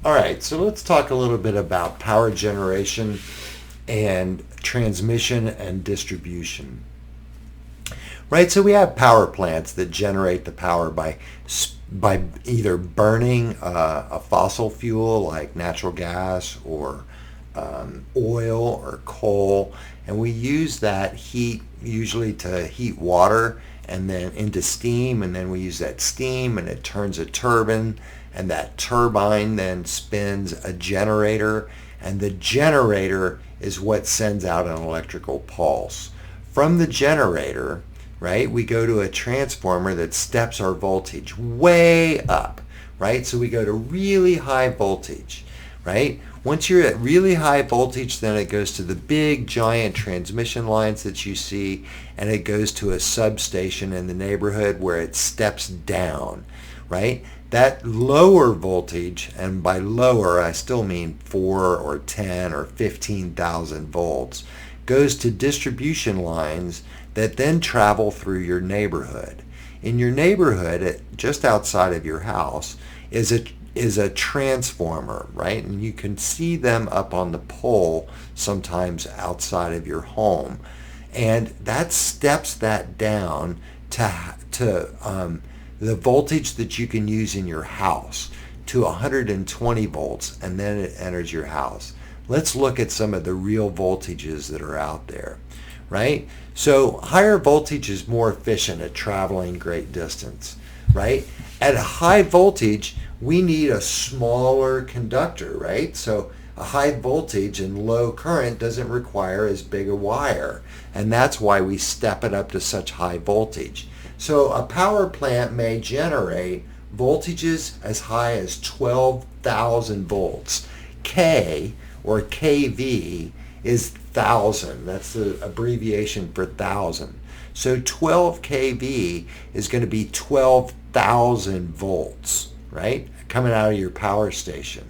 All right, so let's talk a little bit about power generation and transmission and distribution. Right, so we have power plants that generate the power by either burning a fossil fuel like natural gas or oil or coal, and we use that heat usually to heat water and then into steam, and then we use that steam and it turns a turbine, and that turbine then spins a generator, and the generator is what sends out an electrical pulse. From the generator, right, we go to a transformer that steps our voltage way up, right? So we go to really high voltage, right? Once you're at really high voltage, then it goes to the big giant transmission lines that you see, and it goes to a substation in the neighborhood where it steps down, right? That lower voltage, and by lower I still mean 4 or 10 or 15,000 volts, goes to distribution lines that then travel through your neighborhood. In your neighborhood, just outside of your house, is a transformer, right? And you can see them up on the pole sometimes outside of your home. And that steps that down to the voltage that you can use in your house to 120 volts, and then it enters your house. Let's look at some of the real voltages that are out there, right? So higher voltage is more efficient at traveling great distance, right? At a high voltage, we need a smaller conductor, right? So a high voltage and low current doesn't require as big a wire, and that's why we step it up to such high voltage. So a power plant may generate voltages as high as 12,000 volts. K, or kV, is 1,000. That's the abbreviation for 1,000. So 12 kV is going to be 12,000 volts, right? Coming out of your power station.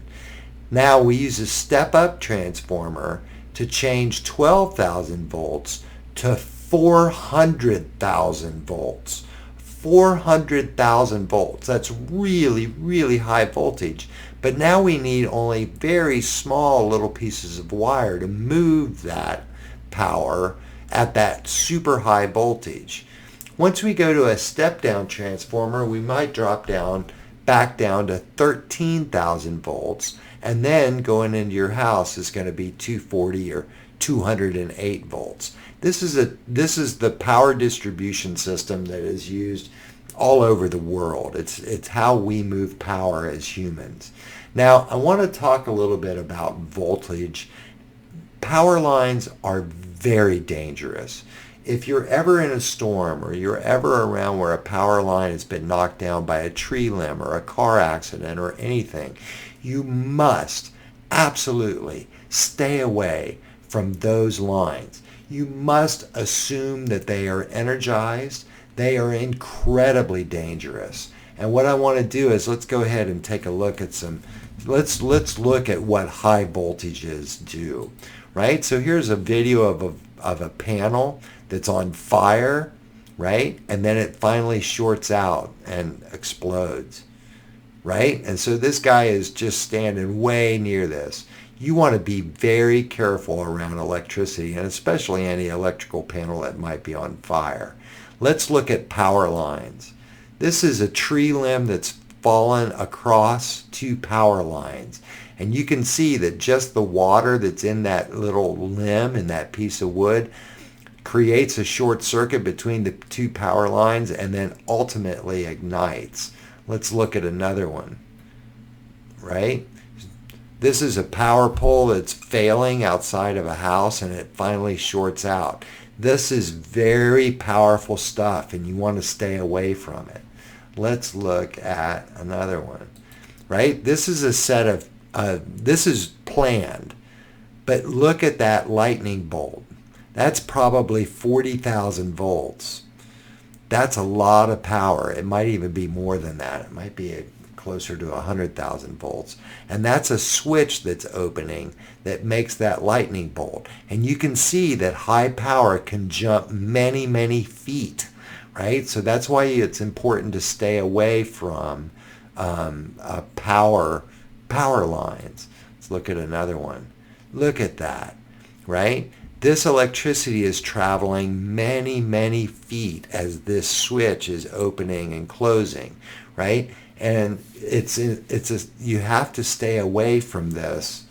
Now we use a step-up transformer to change 12,000 volts to 400,000 volts. 400,000 volts. That's really, really high voltage. But now we need only very small little pieces of wire to move that power at that super high voltage. Once we go to a step-down transformer, we might drop down back down to 13,000 volts, and then going into your house is going to be 240 or 208 volts. This is the power distribution system that is used all over the world. It's how we move power as humans. Now, I want to talk a little bit about voltage. Power lines are very dangerous. If you're ever in a storm or you're ever around where a power line has been knocked down by a tree limb or a car accident or anything, you must absolutely stay away from those lines. You must assume that they are energized. They are incredibly dangerous. And what I want to do is let's go ahead and take a look at let's look at what high voltages do, right? So here's a video of a panel that's on fire, right? And then it finally shorts out and explodes, right? And so this guy is just standing way near this. You want to be very careful around electricity, and especially any electrical panel that might be on fire. Let's look at power lines. This is a tree limb that's fallen across two power lines. And you can see that just the water that's in that little limb in that piece of wood creates a short circuit between the two power lines and then ultimately ignites. Let's look at another one, right? This is a power pole that's failing outside of a house and it finally shorts out. This is very powerful stuff and you want to stay away from it. Let's look at another one, right? This is a set of, this is planned, but look at that lightning bolt. That's probably 40,000 volts. That's a lot of power. It might even be more than that. It might be closer to 100,000 volts. And that's a switch that's opening that makes that lightning bolt. And you can see that high power can jump many, many feet, right? So that's why it's important to stay away from power power lines. Let's look at another one. Look at that, right? This electricity is traveling many, many feet as this switch is opening and closing, right? And you have to stay away from this.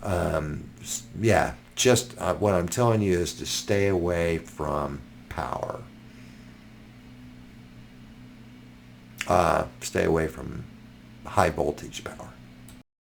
Yeah, just what I'm telling you is to stay away from power. Stay away from high voltage power.